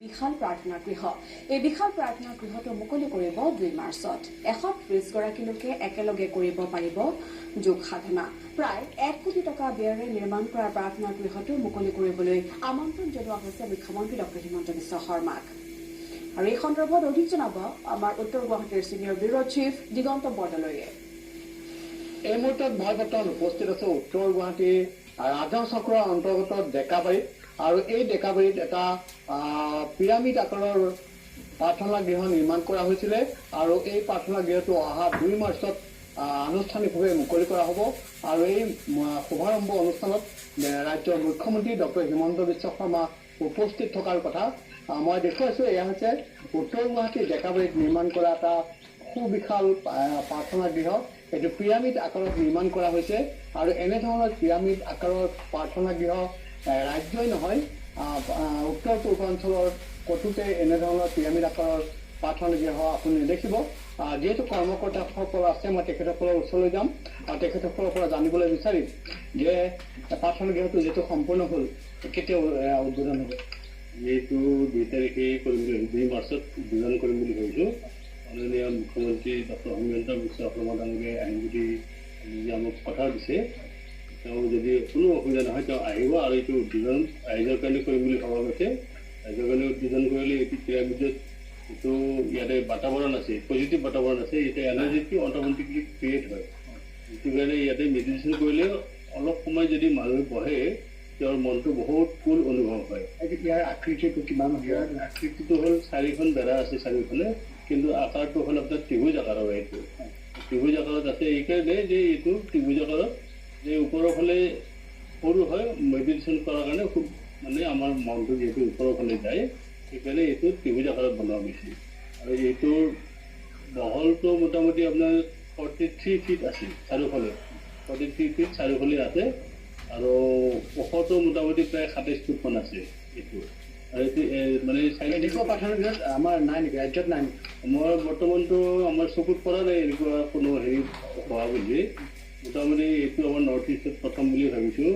বিশাল প্ৰাৰ্থনা গৃহ এই বিশাল প্ৰাৰ্থনা গৃহটো মুকলি কৰিব 2 মাৰ্চত 130 গৰাকী লোকে একেলগে কৰিব পাৰিব যোগ সাধনা প্ৰায় 1 কোটি টকা ব্যয়েৰে নিৰ্মাণ কৰা প্ৰাৰ্থনা গৃহটো মুকলি কৰিবলৈ আমন্ত্ৰণ জনোৱা হৈছে মুখ্যমন্ত্ৰী ডক্টৰ হিমন্ত বিশ্ব শৰ্মাক আৰু এই সন্দৰ্ভত অধিক জনাব আমাৰ উত্তৰ গুৱাহাটীৰ সিনিয়ৰ ব্যুৰ চিফ দিগন্ত বৰদলৈয়ে এই মুহূৰ্তত মই বৰ্তমান উপস্থিত আছো উত্তৰ গুৱাহাটী ৰাজহ চক্ৰৰ অন্তৰ্গত ডেকাবাৰীত আৰু এই ডেকাবাৰীত এটা পিৰামিড আকাৰৰ প্ৰাৰ্থনা গৃহ নিৰ্মাণ কৰা হৈছিল আৰু এই প্ৰাৰ্থনা গৃহটো অহা 2 মাৰ্চত আনুষ্ঠানিকভাৱে মুকলি কৰা হ'ব আৰু এই শুভাৰম্ভ অনুষ্ঠানত ৰাজ্যৰ মুখ্যমন্ত্ৰী ডক্টৰ হিমন্ত বিশ্ব শৰ্মা উপস্থিত থকাৰ কথা মই দেখুৱাইছো। এয়া হৈছে উত্তৰ গুৱাহাটী ডেকাবাৰীত নিৰ্মাণ কৰা এটা সুবিশাল প্ৰাৰ্থনা গৃহ। এইটো পিৰামিড আকাৰত নিৰ্মাণ কৰা হৈছে আৰু এনেধৰণৰ পিৰামিড আকাৰৰ প্ৰাৰ্থনা গৃহ ৰাজ্যই নহয় উত্তৰ পূৰ্বাঞ্চলৰ কতোতে এনেধৰণৰ পিৰামিড আকাৰৰ প্ৰাৰ্থনা গৃহ আপুনি নেদেখিব। যিহেতু কৰ্মকৰ্তাসকল আছে মই তেখেতসকলৰ ওচৰলৈ যাম আৰু তেখেতসকলৰ পৰা জানিবলৈ বিচাৰিম যে প্ৰাৰ্থনা গৃহটো যিটো সম্পূৰ্ণ হ'ল কেতিয়া উদ্বোধন হ'ব। এইটো 2 তাৰিখে কৰিম বুলি 2 মাৰ্চত উদ্বোধন কৰিম বুলি ভাবিছোঁ। মাননীয় মুখ্যমন্ত্ৰী ডক্টৰ হিমন্ত বিশ্ব শৰ্মা ডাঙৰীয়াই আহিম বুলি নিজে আমাক কথা দিছে। তেওঁ যদি কোনো অসুবিধা নহয় তেওঁ আহিব আৰু এইটো উদ্বোধন ৰাইজৰ কাৰণে কৰিম বুলি ভবা গৈছে। ৰাইজৰ কাৰণে উদ্বোধন কৰিলে এইটো পিৰামিডত যিটো ইয়াতে বাতাবৰণ আছে পজিটিভ বাতাবৰণ আছে এতিয়া এনাৰ্জিটো অট'মেটিকলি ক্ৰিয়েট হয়। যিটো কাৰণে ইয়াতে মেডিটেশ্যন কৰিলে অলপ সময় যদি মানুহে বহে তেওঁৰ মনটো বহুত কুল অনুভৱ হয়। ইয়াৰ আকৃতিটো কিমান ইয়াৰ আকৃতিটো হ'ল 4খন বেৰা আছে চাৰিওফালে, কিন্তু আকাৰটো হ'ল আপোনাৰ ত্ৰিভুজ আকাৰৰ। এইটো ত্ৰিভুজ আকাৰত আছে এইকাৰণে যে এইটো ত্ৰিভুজ আকাৰত যে ওপৰৰ ফালে সৰু হয় মেডিটেশ্যন কৰাৰ কাৰণে খুব মানে আমাৰ মনটো যিহেতু ওপৰৰ ফালে যায় সেইকাৰণে এইটো ত্ৰিভুজ আকাৰত বনোৱা গৈছে। আৰু এইটোৰ বহলটো মোটামুটি আপোনাৰ 43 ফিট আছে চাৰিওফালে 43 ফিট চাৰিওফালে আছে আৰু ওখটো মোটামুটি প্ৰায় 27 ফুটমান আছে এইটো। আৰু এইটো মানে এনেকুৱা প্ৰাৰ্থনা গৃহ আমাৰ নাই নেকি ৰাজ্যত নাই নেকি? মই বৰ্তমানতো আমাৰ চকুত পৰা নাই এনেকুৱা কোনো হেৰি হোৱা বুলি। মোটামুটি এইটো আমাৰ নৰ্থ ইষ্টত প্ৰথম বুলি ভাবিছোঁ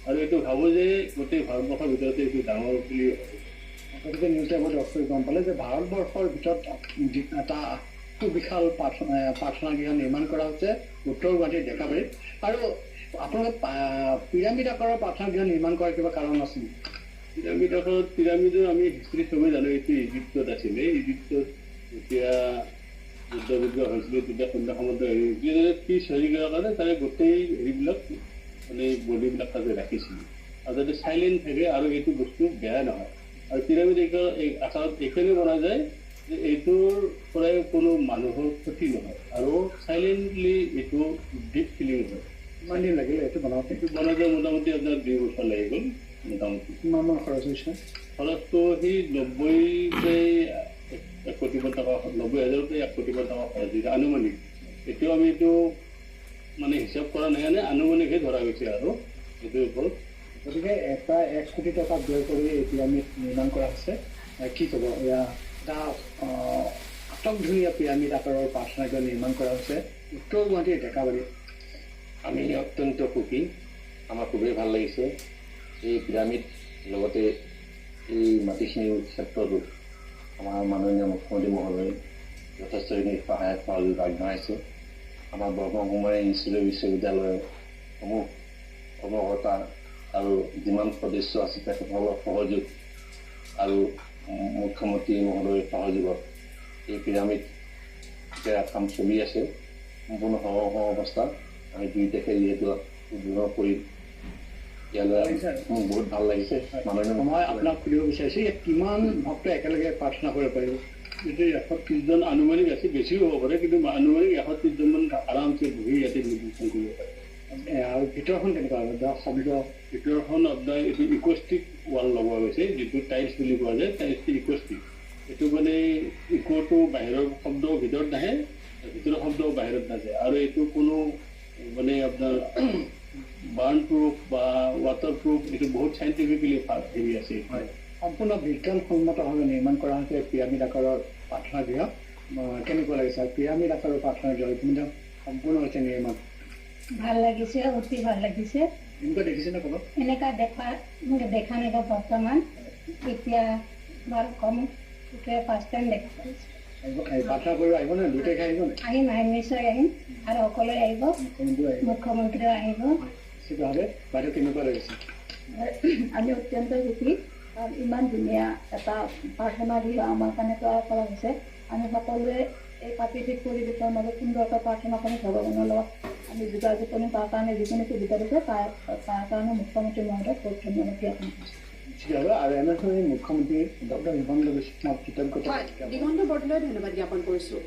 আৰু এইটো ভাবোঁ যে গোটেই ভাৰতবৰ্ষৰ ভিতৰতে এইটো ডাঙৰ বুলি গতিকে নিউজ লাইভৰ দৰ্শকে গম পালে যে ভাৰতবৰ্ষৰ ভিতৰত এটা সুবিশাল প্ৰাৰ্থনা গৃহ নিৰ্মাণ কৰা হৈছে উত্তৰ গুৱাহাটীৰ ডেকাবাৰীত। আৰু আপোনালোকে পিৰামিড আকাৰৰ প্ৰাৰ্থনা গৃহ নিৰ্মাণ কৰাৰ কিবা কাৰণ আছে নেকি? পিৰামিড আকাৰত পিৰামিডৰ আমি হিষ্ট্ৰী চবেই জানো। এইটো ইজিপ্তত আছিলে। ইজিপ্তত যেতিয়া যুদ্ধ বিগ্ৰহ হৈছিলে তেতিয়া সন্ধ্যা সময়ত হেৰি পিছ হেৰি কৰাৰ কাৰণে তাৰে গোটেই হেৰিবিলাক মানে বডিবিলাক তাতে ৰাখিছিল আৰু যাতে চাইলেণ্ট থাকে আৰু এইটো বস্তু বেয়া নহয়। আৰু পিৰামিড আকাৰত এইকাৰণে বনা যায় যে এইটোৰ পৰাই কোনো মানুহৰ ক্ষতি নহয় আৰু চাইলেণ্টলি এইটো ডিপ ফিলিং হয়। কিমান দিন লাগিলে এইটো বনাওঁতে? এইটো বনাওঁতে মোটামুটি আপোনাৰ 2 বছৰ লাগি গ'ল। মোটামুটি কিমান খৰচ হৈছে? খৰচটো সেই 1 কোটিমান টকা 90,000 পৰা 1 কোটিমান টকা খৰচ হৈছে আনুমানিক। এতিয়াও আমি এইটো মানে হিচাপ কৰা নাই কাৰণে আনুমানিকহে ধৰা গৈছে আৰু এইটোৰ ওপৰত। গতিকে প্ৰায় 1 কোটি টকা ব্যয় কৰি এই পিৰামিড নিৰ্মাণ কৰা হৈছে। কি ক'ব, এয়া এটা আটক ধুনীয়া পিৰামিড আকাৰৰ প্ৰাৰ্থনা গৃহ নিৰ্মাণ কৰা হৈছে উত্তৰ গুৱাহাটীৰ ডেকাবাৰীত। আমি অত্যন্ত সুখী, আমাৰ খুবেই ভাল লাগিছে। এই পিৰামিড লগতে এই মাটিখিনিৰ ক্ষেত্ৰতো আমাৰ মাননীয় মুখ্যমন্ত্ৰী মহোদয়ে যথেষ্টখিনি সহায়ক সহযোগিতা আগবঢ়াইছে। আমাৰ ব্ৰহ্মকুমাৰী ইনষ্টিটিউট বিশ্ববিদ্যালয়ৰ সমূহ কৰ্মকৰ্তা আৰু যিমান সদস্য আছে তেখেতসকলৰ সহযোগ আৰু মুখ্যমন্ত্ৰী মহোদয়ৰ সহযোগত এই পিৰামিড কাম চলি আছে সম্পূৰ্ণ অৱস্থাত। আমি 2 তাৰিখে যিহেতু উদ্বোধন কৰি ইয়ালৈ বহুত ভাল লাগিছে। মই আপোনাক সুধিব বিচাৰিছোঁ যে কিমান ভক্ত একেলগে প্ৰাৰ্থনা কৰিব পাৰিব? এইটো 130জন আনুমানিক আছে, বেছিও হ'ব পাৰে, কিন্তু আনুমানিক 130জনমান আৰামছে বহি ইয়াতে মেডিটেশ্যন কৰিব পাৰে। আৰু ভিতৰখন কেনেকুৱা হ'ব? শব্দ ভিতৰখন আপোনাৰ এইটো ইকষ্টিক ৱাল লগোৱা গৈছে, যিটো টাইলছ বুলি কোৱা যায়। টাইলছটো ইকষ্টিক, এইটো মানে ইক'টো বাহিৰৰ শব্দ ভিতৰত নাহে, ভিতৰৰ শব্দও বাহিৰত নাযায়। আৰু এইটো কোনো মানে আপোনাৰ বাৰ্ণ প্ৰুফ বা ৱাটাৰ প্ৰুফ, এইটো বহুত চাইণ্টিফিকেলি হেৰি আছে। সম্পূৰ্ণ বিজ্ঞানসন্মতভাৱে নিৰ্মাণ কৰা হৈছে পিৰামিড আকাৰৰ প্ৰাৰ্থনা গৃহ। কেনেকুৱা লাগিছে পিৰামিড আকাৰৰ প্ৰাৰ্থনা গৃহ সম্পূৰ্ণ হৈছে নিৰ্মাণ? ভাল লাগিছে, অতি ভাল লাগিছে। এনেকুৱা দেখিছেনে ক'ৰবাত? এনেকুৱা দেখা নাই বৰ্তমান। এতিয়া ভাল কম গোটেই ফাৰ্ষ্ট টাইম দেখা পাইছোঁ প্ৰাৰ্থনা কৰিব আহিব নে দুয়োটাই আহিব নে আহিম নিশ্চয় আহিম আৰু সকলোৱে আহিব মুখ্যমন্ত্ৰী আহিব মুখ্যমন্ত্ৰীও আহিব নিশ্চিতভাৱে বাইদেউ কেনেকুৱা লাগিছে আমি অত্যন্ত সুখী কাৰণ ইমান ধুনীয়া এটা প্ৰাৰ্থনা গৃহ আমাৰ কাৰণে তৈয়াৰ কৰা হৈছে আমি সকলোৱে এই প্ৰাকৃতিক পৰিৱেশৰ মাজত সুন্দৰকৈ প্ৰাৰ্থনা কৰি ভগৱানৰ লগত আমি যোগাযোগ কৰিম তাৰ কাৰণে যিকোনো সুবিধা দিছে তাৰ কাৰণে মুখ্যমন্ত্ৰী মহোদয়ক বহুত ধন্যবাদ জ্ঞাপন কৰিছোঁ নিশ্চিতভাৱে আৰু এনেদৰে মুখ্যমন্ত্ৰী ডক্টৰ হিমন্ত বিশ্ব শৰ্মাক কৃতজ্ঞতা হয় দিগন্ত বৰদলৈ ধন্যবাদ জ্ঞাপন কৰিছোঁ